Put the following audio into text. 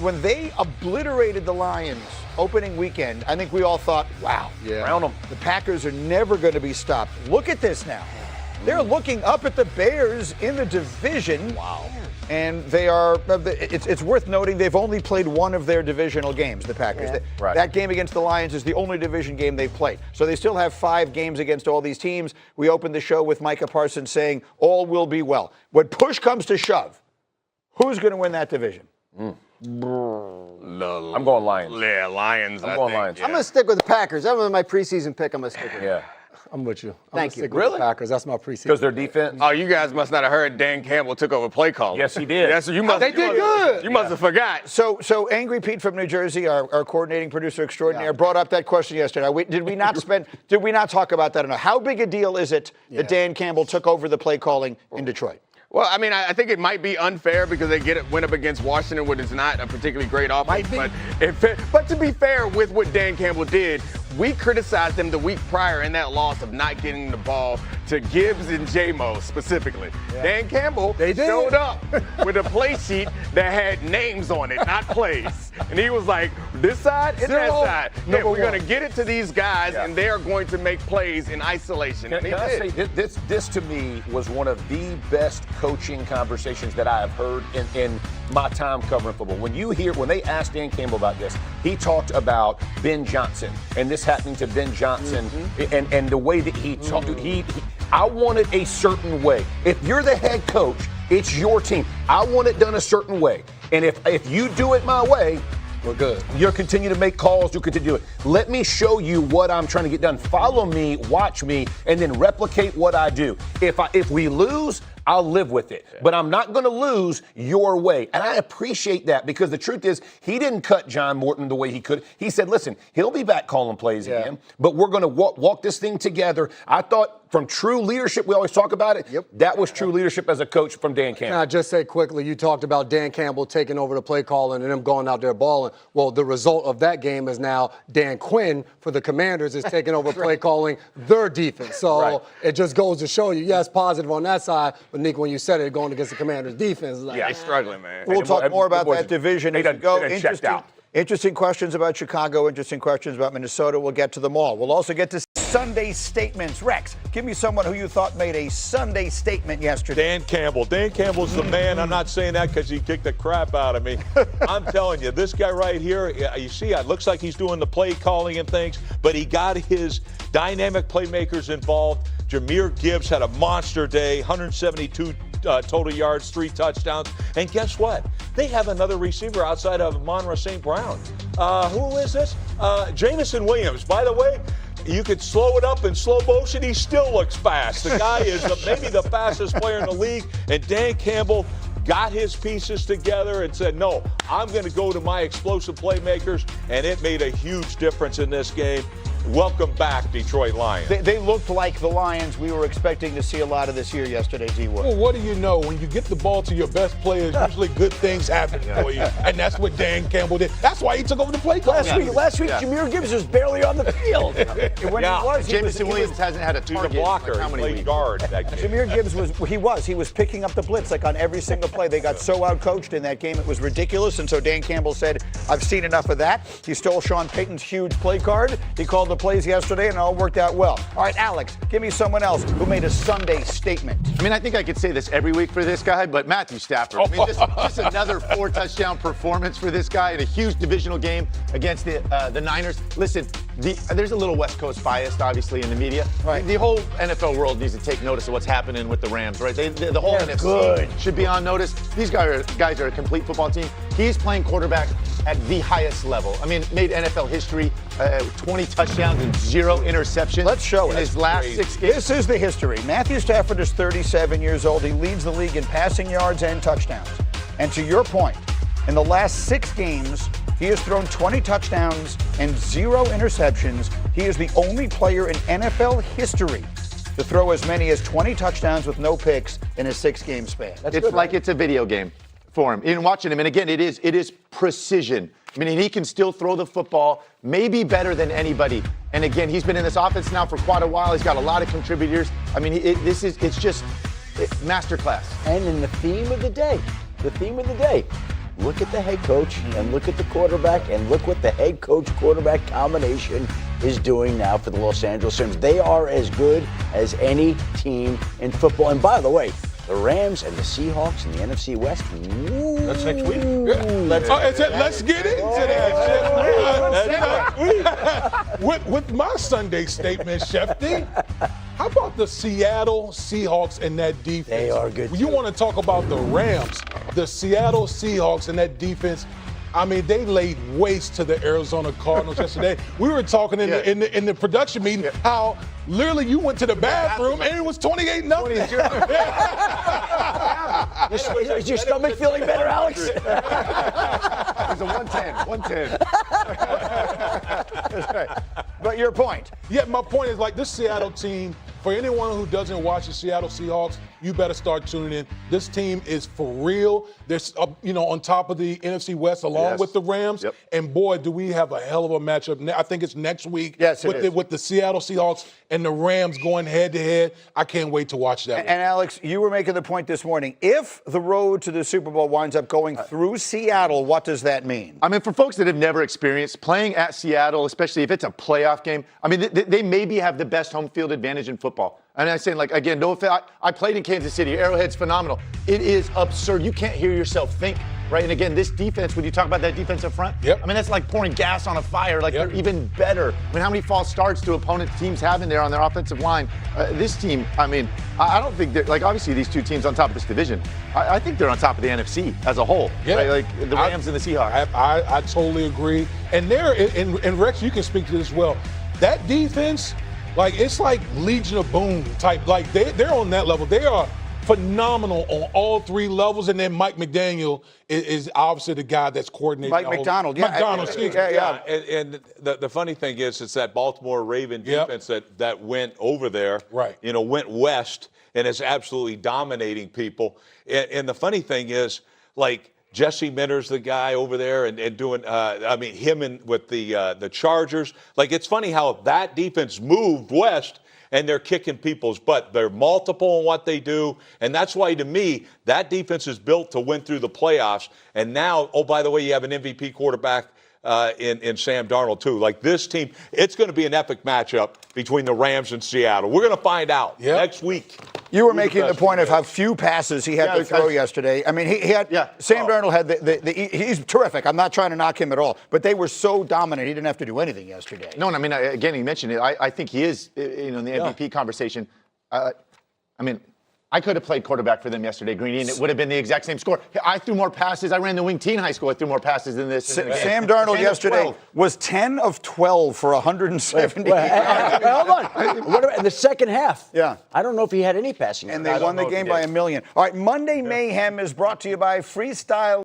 when they obliterated the Lions opening weekend, I think we all thought, wow, Round them. the Packers are never going to be stopped. Look at this now. They're looking up at the Bears in the division. Wow. And they are, it's worth noting, they've only played one of their divisional games, the Packers. Right. That game against the Lions is the only division game they've played. So they still have 5 games against all these teams. We opened the show with Micah Parsons saying, all will be well. When push comes to shove, who's going to win that division? I'm going Lions. Yeah, Lions. I'm going Lions. I'm going to stick with the Packers. That was my preseason pick. I'm going to stick with it. Yeah. I'm with you. Thank you. Stick with the Packers. That's my preseason. Because their defense. Oh, you guys must not have heard Dan Campbell took over play calling. Yes, he did. Yes, you must. They did good. You must have forgot. So Angry Pete from New Jersey, our coordinating producer extraordinaire, brought up that question yesterday. Did we not talk about that enough? How big a deal is it that Dan Campbell took over the play calling in Detroit? Well, I mean, I think it might be unfair because they went up against Washington, which is not a particularly great offense. But to be fair with what Dan Campbell did, we criticized him the week prior in that loss of not getting the ball to Gibbs and J-Mo specifically. Yeah. Dan Campbell showed up with a play sheet that had names on it, not plays. And he was like, this side and that side. Yeah, we're going to get it to these guys, and they are going to make plays in isolation. Can I say, this to me was one of the best coaching conversations that I have heard in my time covering football. When they asked Dan Campbell about this, he talked about Ben Johnson and this happening to Ben Johnson and the way that he talked. I want it a certain way. If you're the head coach, it's your team. I want it done a certain way. And if you do it my way, we're good. You'll continue to make calls. You'll continue to do it. Let me show you what I'm trying to get done. Follow me, watch me, and then replicate what I do. If we lose, I'll live with it. But I'm not going to lose your way. And I appreciate that because the truth is he didn't cut John Morton the way he could. He said, listen, he'll be back calling plays again, but we're going to walk this thing together. I thought from true leadership, we always talk about it. That was true leadership as a coach from Dan Campbell. Can I just say quickly, you talked about Dan Campbell taking over the play calling and them going out there balling. Well, the result of that game is now Dan Quinn for the Commanders is taking over play calling their defense. So it just goes to show you, yes, positive on that side, but Nick, when you said it, going against the Commanders defense. They're struggling, man. We'll talk more about that division as we go. Interesting questions about Chicago, interesting questions about Minnesota. We'll get to them all. We'll also get to Sunday statements. Rex, give me someone who you thought made a Sunday statement yesterday. Dan Campbell. Dan Campbell's the man. I'm not saying that because he kicked the crap out of me. I'm telling you, this guy right here, you see, it looks like he's doing the play calling and things, but he got his dynamic playmakers involved. Jahmyr Gibbs had a monster day, 172 total yards, 3 touchdowns. And guess what? They have another receiver outside of Monroe St. Brown. Who is this? Jamison Williams. By the way, you could slow it up in slow motion. He still looks fast. The guy is maybe the fastest player in the league. And Dan Campbell got his pieces together and said, no, I'm going to go to my explosive playmakers. And it made a huge difference in this game. Welcome back, Detroit Lions. They looked like the Lions we were expecting to see a lot of this year yesterday, D-Wood. Well, what do you know? When you get the ball to your best players, usually good things happen for you. And that's what Dan Campbell did. That's why he took over the play call. Last week, Jahmyr Gibbs was barely on the field. Jamison Williams hasn't had a target. He's a blocker. Like how many he played guard. Jahmyr Gibbs was picking up the blitz like on every single play. They got so out-coached in that game, it was ridiculous. And so Dan Campbell said, I've seen enough of that. He stole Sean Payton's huge play card. He called the plays yesterday, and it all worked out well. All right, Alex, give me someone else who made a Sunday statement. I mean, I think I could say this every week for this guy, but Matthew Stafford. I mean, just another 4-touchdown performance for this guy in a huge divisional game against the Niners. Listen, there's a little West Coast bias, obviously, in the media. Right. The whole NFL world needs to take notice of what's happening with the Rams, right? The whole NFC should be on notice. These guys are a complete football team. He's playing quarterback at the highest level. I mean, made NFL history, 20 touchdowns and 0 interceptions. Let's show in it. his last 6 games. This is the history. Matthew Stafford is 37 years old. He leads the league in passing yards and touchdowns. And to your point, in the last 6 games, he has thrown 20 touchdowns and 0 interceptions. He is the only player in NFL history to throw as many as 20 touchdowns with no picks in a 6-game span. It's like it's a video game for him. In watching him, and again, it is precision. I mean, and he can still throw the football, maybe better than anybody. And again, he's been in this offense now for quite a while. He's got a lot of contributors. I mean, it's just masterclass. And in the theme of the day, look at the head coach and look at the quarterback and look what the head coach quarterback combination is doing now for the Los Angeles Rams. They are as good as any team in football. And by the way, the Rams and the Seahawks in the NFC West. Woo. That's next week. Let's get into that, Chef. With my Sunday statement, Chef D, how about the Seattle Seahawks and that defense? They are good. You want to talk about the Rams, the Seattle Seahawks and that defense. I mean, they laid waste to the Arizona Cardinals yesterday. We were talking in the production meeting how literally you went to the bathroom and it was 28-0. Is your stomach feeling better, Alex? It's a 110. That's right. But your point. Yeah, my point is like this Seattle team, for anyone who doesn't watch the Seattle Seahawks, you better start tuning in. This team is for real. They're on top of the NFC West along with the Rams. Yep. And boy, do we have a hell of a matchup. I think it's next week with the Seattle Seahawks and the Rams going head-to-head. I can't wait to watch that. And Alex, you were making the point this morning. If the road to the Super Bowl winds up going through Seattle, what does that mean? I mean, for folks that have never experienced playing at Seattle, especially if it's a playoff game, I mean, they maybe have the best home field advantage in football. And I'm saying, like, again, no offense. I played in Kansas City. Arrowhead's phenomenal. It is absurd. You can't hear yourself think, right? And again, this defense, when you talk about that defensive front, I mean, that's like pouring gas on a fire. Like, they're even better. I mean, how many false starts do opponent teams have in there on their offensive line? This team, I mean, I don't think they're, like, obviously these two teams on top of this division, I think they're on top of the NFC as a whole. Yeah. Right? Like, the Rams and the Seahawks. I totally agree. And and Rex, you can speak to this as well. That defense, like, it's like Legion of Boom type. Like, they're on that level. They are phenomenal on all three levels. And then Mike McDaniel is obviously the guy that's coordinating. Mike McDonald, excuse me. And the funny thing is, it's that Baltimore Raven defense that went over there, went west, and is absolutely dominating people. And the funny thing is, like, Jesse Minter's the guy over there and doing, him with the Chargers. Like, it's funny how that defense moved west and they're kicking people's butt. They're multiple in what they do. And that's why, to me, that defense is built to win through the playoffs. And now, oh, by the way, you have an MVP quarterback in Sam Darnold, too. Like, this team, it's going to be an epic matchup between the Rams and Seattle. We're going to find out next week. You were making the point of how few passes he had to throw yesterday. I mean, he had Sam Darnold had he's terrific. I'm not trying to knock him at all, but they were so dominant he didn't have to do anything yesterday. No, and I mean, again, he mentioned it. I think he is, in the MVP conversation. I mean, I could have played quarterback for them yesterday, Greeny, and it would have been the exact same score. I threw more passes. I ran the wing Teen high school. I threw more passes than this. Sam Darnold yesterday was 10 of 12 for 170 yards. Hold on. What about in the second half? Yeah. I don't know if he had any passing. And they won the game by 1 million. All right, Monday Mayhem is brought to you by Freestyle.